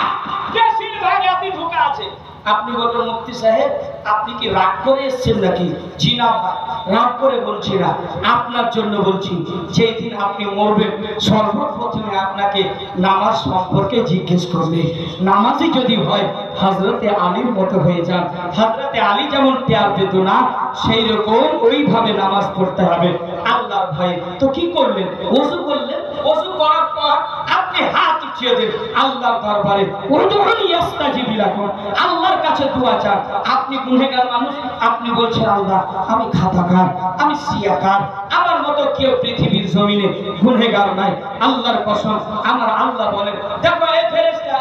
বেশিরভাগ এতই ঢোকা আছে। আপনি বলবেন, মুফতি সাহেব আপনি কি রাগ করে এসেছেন নাকি? জি না ভাই, রাগ করে বলছি না, আপনার জন্য বলছি। যেই দিন আপনি মরবেন, সর্বপ্রথমে আপনাকে নামাজ সম্পর্কে জিজ্ঞেস করবে। নামাজি যদি হয় হযরতে আলীর মতো হয়ে যান। হযরতে আলী যেমন প্যার পেত না, সেই রকম ওইভাবে নামাজ পড়তে হবে আল্লাহর ভয়ে। তো কি করলেন? ওযু করলেন, ওযু করার পর আপনি হাত উঠিয়ে দেন আল্লাহর দরবারে, উদউনি ইস্তাজিব লাকুম, আল্লাহর কাছে দোয়া চান। আপনি গুনাহগার মানুষ, আপনি বলছেন, আল্লাহ আমি খাতাকার, আমি সিয়াকার, আমার মতো কেউ পৃথিবীর জমিনে গুনাহগার নাই। আল্লাহর কসম, আমার আল্লাহ বলেন, দেখো এই ফেরেশতা,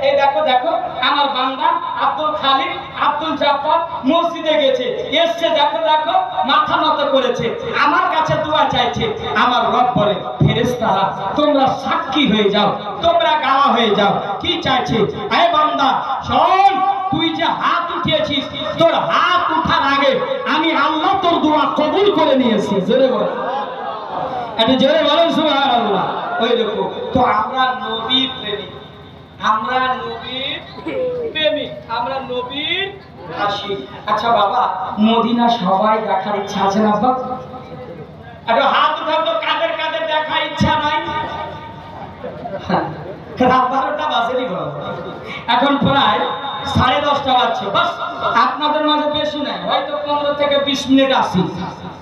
এই দেখো দেখো আমার বান্দা আব্দুল খালিক, আব্দুল জাফর মসজিদে গেছে, এসছে, দেখো দেখো মাথা নত করেছে, আমার কাছে দোয়া চাইছে। আমার রব বলে, ফেরেশতারা তোমরা সাক্ষী হয়ে যাও, তোমরা গাওয়া হয়ে যাও। কি চাইছে? এ বান্দা শোন, তুই যে হাত উঠিয়েছিস, তোর হাত উঠার আগে আমি আল্লাহ তোর দোয়া কবুল করে নিয়েছি। জোরে বল, এটা জোরে বলেন সুবহানাল্লাহ। ওই দেখো, তো আমরা নবীর প্রেমিক, আমরা নবীর প্রেমিক, আমরা নবীর আশিক। আচ্ছা বাবা, মদিনা সবাই দেখার ইচ্ছা আছে না বাবা? একটু হাত উঠাও তো, কাদের কাদের দেখার ইচ্ছা নাই? রাত 12টা বাজেনি বাবা, এখন প্রায় 10:30 বাজছে। বাস আপনাদের মাঝে বেশি নাই, হয়তো 15 থেকে 20 মিনিট আসি,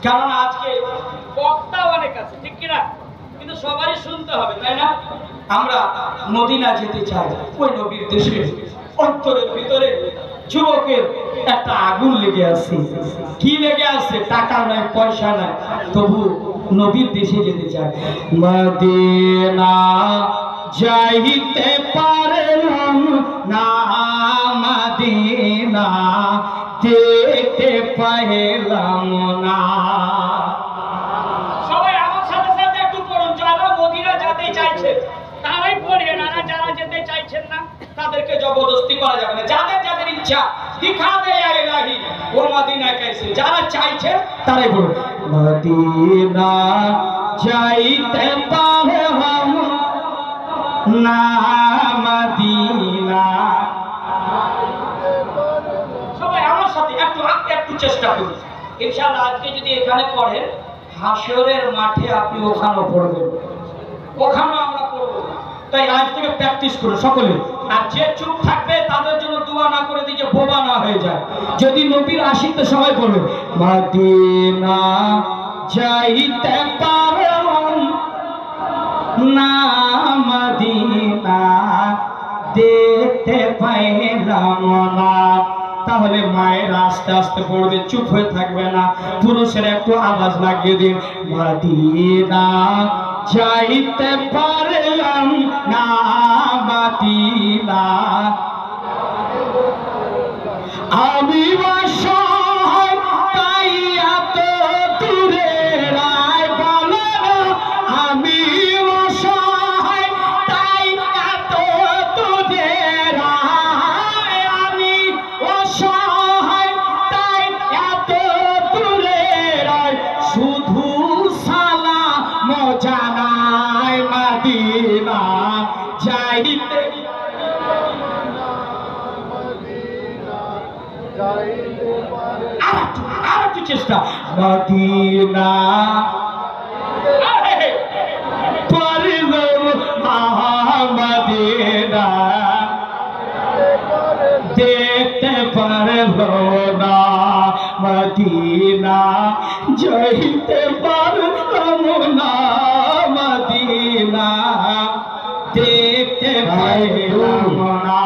কারণ আজকে বক্তা অনেক আছে, ঠিক কিনা? কিন্তু সবারই শুনতে হবে, তাই না? আমরা মদিনা যেতে চাই, ওই নবীর দেশে। অন্তরের ভিতরে যুবকের একটা আগুন লেগে আছে। কি লেগে আছে? টাকা নাই, পয়সা নাই, তবু নবীর দেশে যেতে চায়। মদিনা যাইতে পারলাম না, মদিনা দেখতে পাইলাম না। সবাই আমার সাথে সাথে একটু পড়ুন, যারা মদিনা যেতে চাইছে তারাই পড়েন, আর যারা যেতে চাইছেন না তাদেরকে জবরদস্তি করা যাবে না। যাদের যাদের ইচ্ছা, দিখা দে ইয়া ইলাহি ও মদিনা কাইসে, যারা চাইছে তারাই বলুন, মদিনা যাইতে পারলাম না, মদিনা। সবাই আমার সাথে একটু একটু চেষ্টা করুন, ইনশাআল্লাহ। আজকে যদি এখানে পড়েন, হাসরের মাঠে আপনি ওখানেও পড়বেন, ওখানেও আমরা পড়বো। তাই আজ থেকে প্র্যাকটিস করুন সকলে। আর যে চুপ থাকবে তাদের জন্য দোয়া না করে দিকে বোবা না হয়ে যায়। যদি নবীর আশিকতে সবাই বলবে, মদিনা যাইতে পারলাম না, মদিনা দেখতে পাইলাম না। তাহলে মায়ের আস্তে আস্তে পড়বে, চুপ হয়ে থাকবে না। পুরুষের একটু আওয়াজ লাগিয়ে দিন, মদিনা যাইতে পারলাম না, মদিনা। আমি অসহায় তাই এত দূরে রায় বলো, আমি আর একটু চেষ্টা। মদিনা পারল মদিনা দেখতে পারল না, মদিনা যাইতে পারলাম না, মদিনা দেখতে পারলাম না।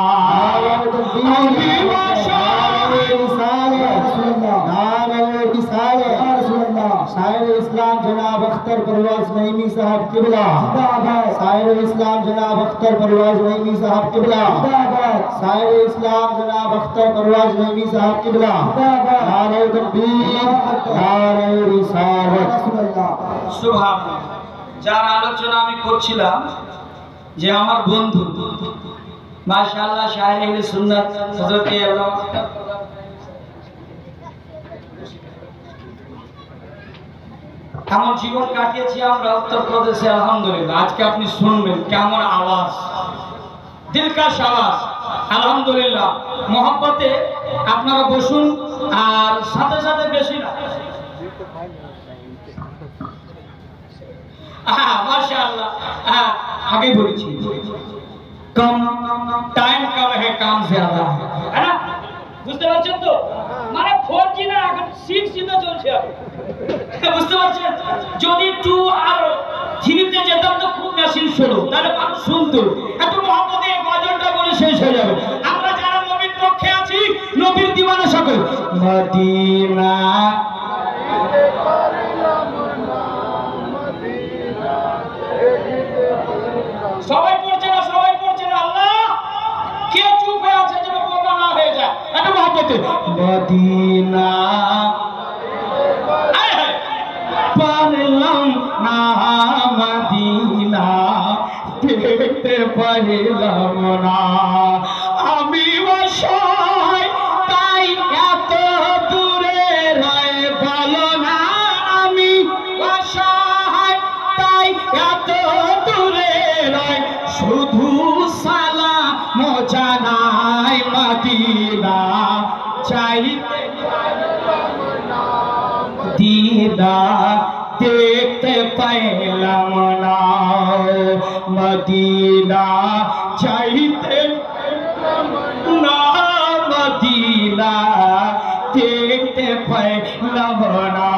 আমি शायर इस्लाम जनाब अख्तर परवाज नईमी साहब किबला, शायर इस्लाम जनाब अख्तर परवाज नईमी साहब किबला, शायर इस्लाम जनाब अख्तर परवाज नईमी साहब किबला। नारे तकबीर, नारे रिसालत। सुभान। যার আলোচনা আমি করছিলাম যে আমার বন্ধু মাশাআল্লাহ শায়ের আহলে সুন্নাত হযরত আল্লাহ কেমন জীবন কাটিয়েছি আমরা উত্তরপ্রদেশে আলহামদুলিল্লাহ। আজকে আপনি শুনবেন কেমন আওয়াজ, দিলকাশ আওয়াজ আলহামদুলিল্লাহ। মোহাব্বতে আপনারা বসুন আর সাথে সাথে বেশি না। माशाअल्लाह। आगे बोलिए कम टाइम कम है, काम ज्यादा है ना? বুঝতে পারছেন তো? মানে 4G না এখন 6G তে চলছে এখন। বুঝতে পারছেন? যদি 2 আর 3 তে যেতাম তো খুব মেশিন শুরু, তাহলে মানুষ শুনতো। এত মহব্বতে এই গজলটা বলে শেষ হয়ে যাবে। আমরা যারা নবীর পক্ষে আছি, নবীর দিওয়ানা সকল মদিনা সবাই পড়ছে না, সবাই পড়ছে না। আল্লাহ কে চুপ হয়ে আছে যেন বোকা না হয়ে যায়। এত মহব্বতে মদিনা পারলাম না, মদিনা দেখতে পারলাম না। আমি অসহায় তাই এত দূরে রয়ে বলো না, আমি অসহায় তাই এত দূরে রয়ে শুধু সালাম জানাই, মদিনা চাইতে দিদা দেখতে পাইলাম না, মদিনা চাইতে না, মদিনা দেখতে পাইলাম না।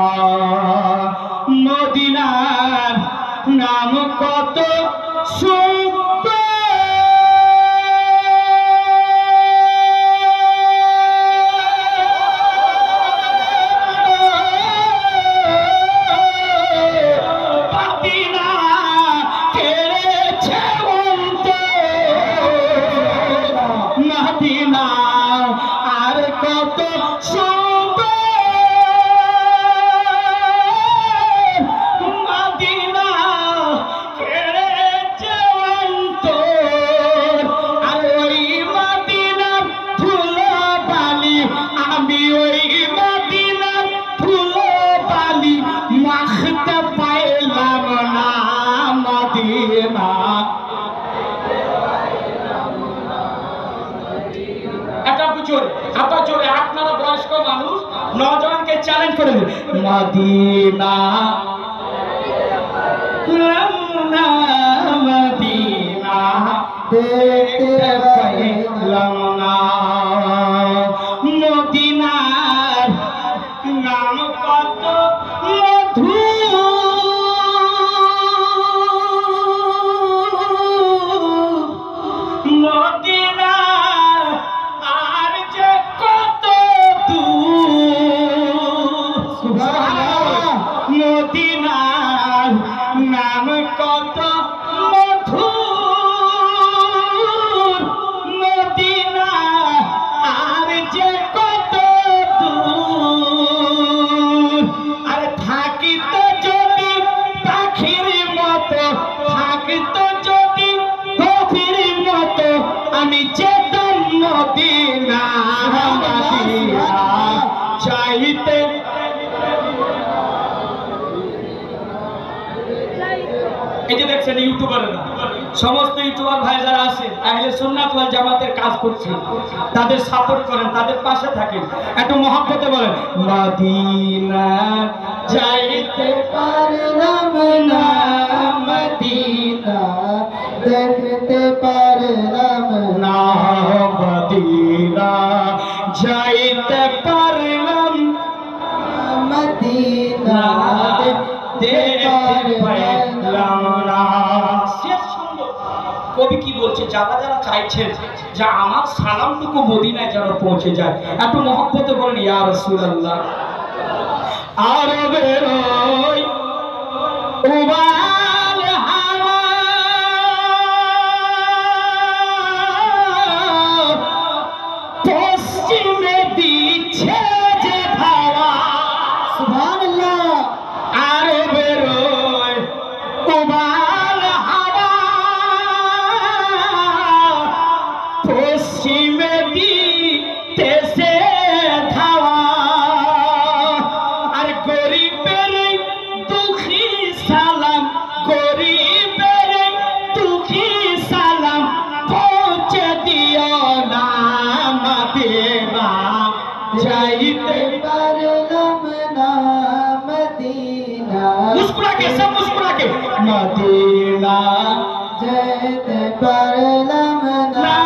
মদিনার নাম কত সুন্দর, মদিনা কেড়েছে অন্তর, মদিনা আর কত আপনারা বয়স্ক মানুষ নজওয়ানকে চ্যালেঞ্জ করে দিন, মদিনা মদিনা দেখতে পাইলাম না, মদিনার নাম কত মধু, মদিনা আর যে কত দূর, মদিনার নাম কত মধুর, মদিনা আর যে কত দূর। আর থাকিতো যদি পাখির মতো, থাকিতো যদি গভীর মতো, আমি যেতাম মদিনা, মদিনা চাইতে। এই যে দেখছেন ইউটিউবাররা সমস্ত ইউটিউবার ভাই যারা আছে আহলে সুন্নাত ওয়াল জামাতের কাজ করছেন, তাদের সাপোর্ট করেন, তাদের পাশে থাকেন, একটু মহব্বতে বলেন মদিনা যাইতে পারলাম না, মদিনা দেখতে পারলাম না, মদিনা যাইতে পারলাম, মদিনা দেখতে পারলাম না। কবি কি বলছে, যারা যারা চাইছেন যে আমার সালামটুকু মদিনায় যেন পৌঁছে যায়, একটু মহব্বতে বলেন ইয়া রাসূলুল্লাহ। আরবের ওই উবাল হাওয়া পশ্চিমে দিচ্ছে যে ধাওয়া, সুবহানাল্লাহ। আরবের ওই উবাল হাওয়া পশ্চিমে দিতেছে ধাওয়া, আর গরিবের দুঃখী সালাম, গরিবের দুঃখী সালাম পৌঁছে দিও না, মদিনা যাইতে পারলাম না, মদিনা। মুস্কুরা के सब मुस्कुरा के मदीना যেতে পারলাম না,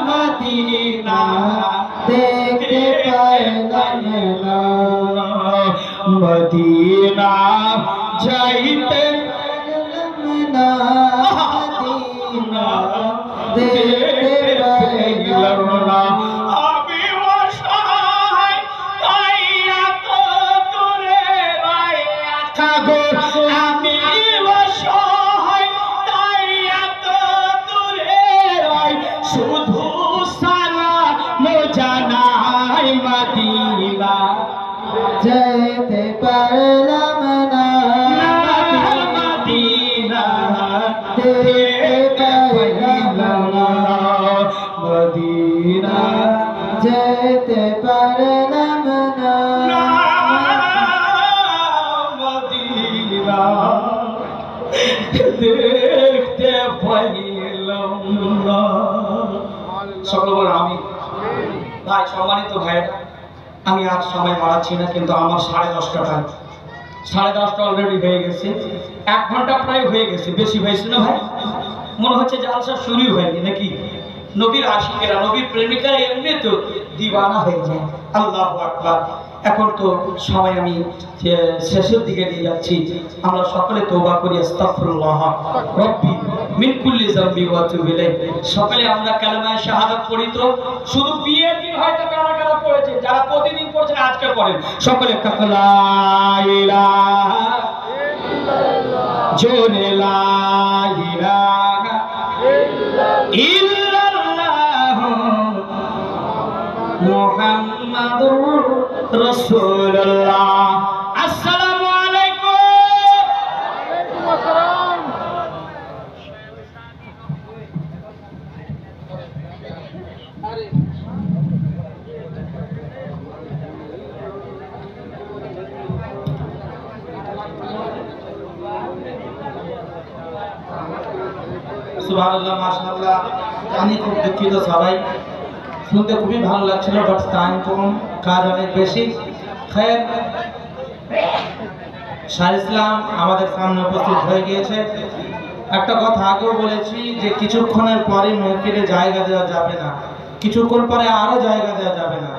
মদিনা দেখতে পারলাম না, মদিনা যাইতে পারলাম না, মদিনা দেখতে পারলাম না। আমি অসহায় তাই এত দূরে রাখা গো, আমি অসহায় তাই এত দূরে রাই, শুধু সালাম জানাই মদিনা যেতে পারলাম না, মদিনা দেখতে পারলাম না, মদিনা যেতে পারলাম না, মদিনা দেখতে পাইলাম না। সকল বলেন আমি। ভাই সম্মানিত ভাইয়েরা, আমি আর সময় বাড়াচ্ছি না, কিন্তু আমার 10:30টা টাইম, 10:30টা অলরেডি হয়ে গেছে, 1 ঘন্টা প্রায় হয়ে গেছে, বেশি হয়েছে না ভাই? মনে হচ্ছে জালসা শুরু হয়নি নাকি? নবীর আশিকেরা, নবীর প্রেমিকারা এমনি তো দিওয়ানা হয়ে যায়। আল্লাহু আকবার। এখন তো সময় আমি শেষের দিকে নিয়ে যাচ্ছি, আমরা সকলে তওবা করি, আস্তাগফিরুল্লাহ রব্বি মিন কুল্লি যামবি ওয়া আতুবু ইলাইহি। সকলে আমরা কালেমায়ে শাহাদাত পড়ি তো, শুধু বিয়ের দিন হয়তো কারা কারা পড়েছে, যারা প্রতিদিন পড়ছেন আজকে পড়েন সকলে, লা ইলাহা ইল্লাল্লাহ, জোরে লা ইলাহা ইল্লাল্লাহ মুহাম্মাদুর রাসূলুল্লাহ। আসসালামু আলাইকুম। ওয়ালাইকুম আসসালাম। সুবহানাল্লাহ, মাশাআল্লাহ। আমি খুব দুঃখিত, সবাই শুনতে খুবই ভালো লাগছিল, বাট টাইম কম, কাজ অনেক বেশি। খৈর, শাহ ইসলাম আমাদের সামনে উপস্থিত হয়ে গিয়েছে। একটা কথা আগেও বলেছি যে কিছুক্ষণের পরে মেহফিলে জায়গা দেওয়া যাবে না, কিছুক্ষণ পরে আরও জায়গা দেওয়া যাবে না।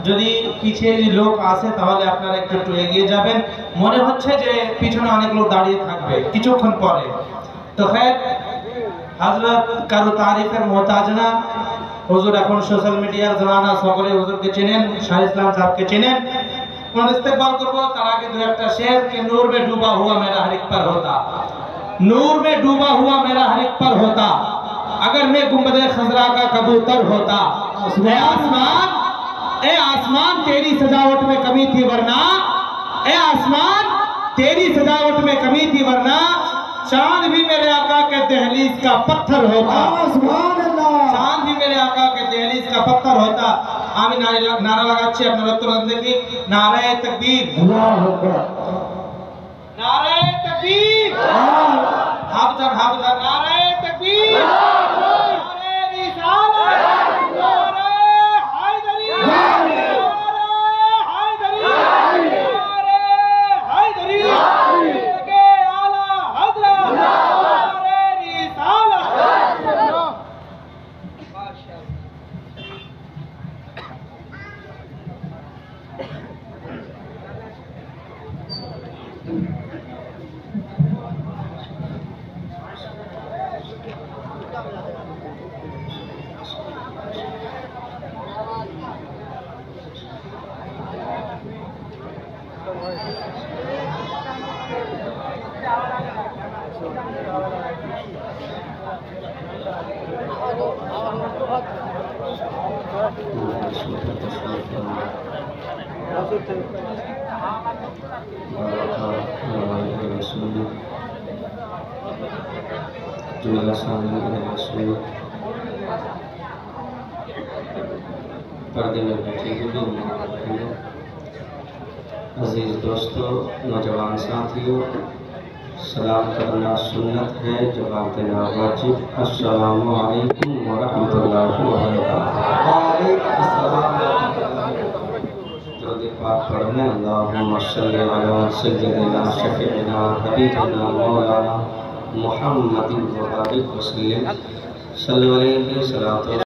যদি পিছিয়ে লোক আসে তাহলে আপনারা একটু একটু এগিয়ে যাবেন, মনে হচ্ছে যে পিছনে অনেক লোক দাঁড়িয়ে থাকবে কিছুক্ষণ পরে। তো খৈর, হযরত কারো তারিফের মোহতাজ না, হুজুর এখন সোশ্যাল মিডিয়ার জমানা, সকলে হুজুরকে চেনেন, শাহ ইসলাম সাহেবকে চেনেন। उन्होंने इस्तेमाल करबो तार आगे दो एक शेर के नूर में डूबा हुआ मेरा हर एक पर होता, नूर में डूबा हुआ मेरा हर एक पर होता, अगर मैं गुंबद खजरा का कबूतर होता। ए आसमान तेरी सजावट में कमी थी वरना, ए आसमान तेरी सजावट में कमी थी वरना चांद भी मेरे आका के दहलीज का पत्थर होता। चांद भी मेरे आका के दहलीज का पत्थर होता। आमी नारा लगाচ্ছি, আপনারা উত্তর দেখি। নারায়ে তাকবীর, আল্লাহু আকবার। নারায়ে তাকবীর, हाथ उठा नारे तकबीर नारे रिसालत नारे हैदरी नारे हैदरी नारे हैदरी के आला हजरत नारे रिसालत माशाअल्लाह पर्दे में बैठे हुए अजीज दोस्तों, नौजवान साथियों, सलाम करना सुन्नत है, जवाब देना वाजिब। अस्सलामु अलैकुम व रहमतुल्लाहि व बरकातुहू। पाक पढ़ने अल्लाहुम्मा सल्लि अला सय्यिदिना शफीइना हबीबिना मौलाना मुहम्मदिन व बारिक वसल्लम सल्लल्लाहु अलैहि वसल्लम।